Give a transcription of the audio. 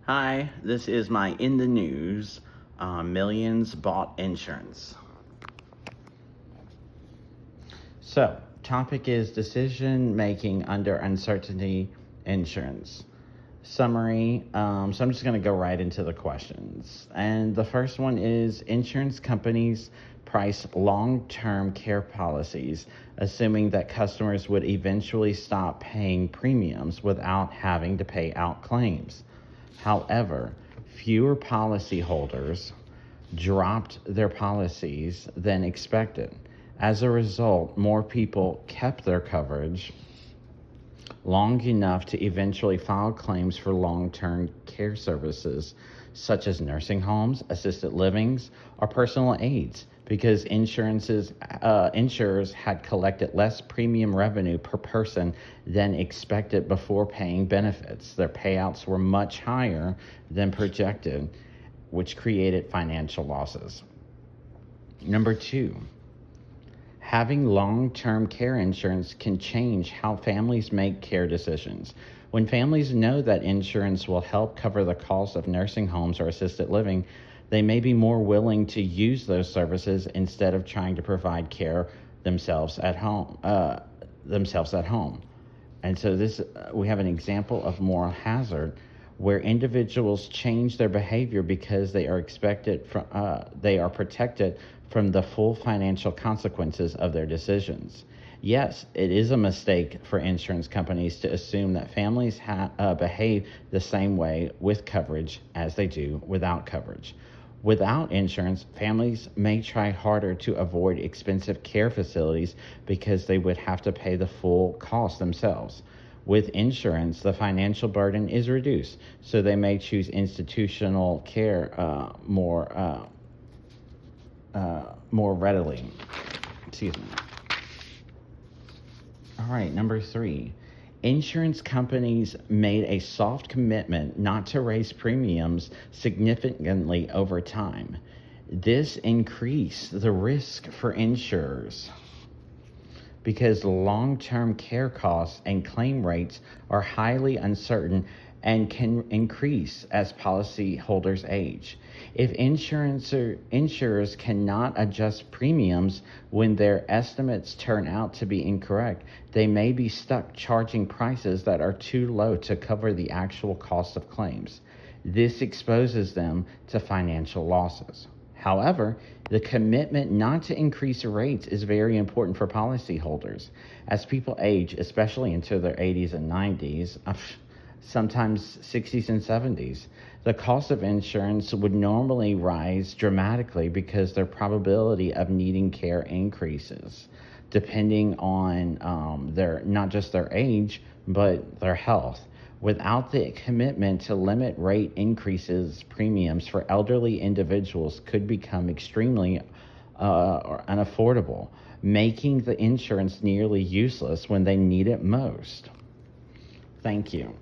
Hi, this is my In the News. Millions bought insurance. So, topic is decision making under uncertainty insurance. Summary. So I'm just going to go right into the questions. And the first one is insurance companies price long-term care policies, assuming that customers would eventually stop paying premiums without having to pay out claims. However, fewer policyholders dropped their policies than expected. As a result, more people kept their coverage long enough to eventually file claims for long-term care services such as nursing homes, assisted livings, or personal aids because insurers had collected less premium revenue per person than expected before paying benefits. Their payouts were much higher than projected, which created financial losses. Number 2, having long-term care insurance can change how families make care decisions. When families know that insurance will help cover the cost of nursing homes or assisted living, they may be more willing to use those services instead of trying to provide care themselves at home. And so we have an example of moral hazard where individuals change their behavior because they are protected from the full financial consequences of their decisions. Yes, it is a mistake for insurance companies to assume that families behave the same way with coverage as they do without coverage. Without insurance, families may try harder to avoid expensive care facilities because they would have to pay the full cost themselves. With insurance, the financial burden is reduced, so they may choose institutional care more readily. Excuse me. All right, number 3. Insurance companies made a soft commitment not to raise premiums significantly over time. This increased the risk for insurers because long-term care costs and claim rates are highly uncertain and can increase as policyholders age. If insurers cannot adjust premiums when their estimates turn out to be incorrect, they may be stuck charging prices that are too low to cover the actual cost of claims. This exposes them to financial losses. However, the commitment not to increase rates is very important for policyholders. As people age, especially into their 80s and 90s, sometimes 60s and 70s, the cost of insurance would normally rise dramatically because their probability of needing care increases, depending on not just their age, but their health. Without the commitment to limit rate increases, premiums for elderly individuals could become extremely unaffordable, making the insurance nearly useless when they need it most. Thank you.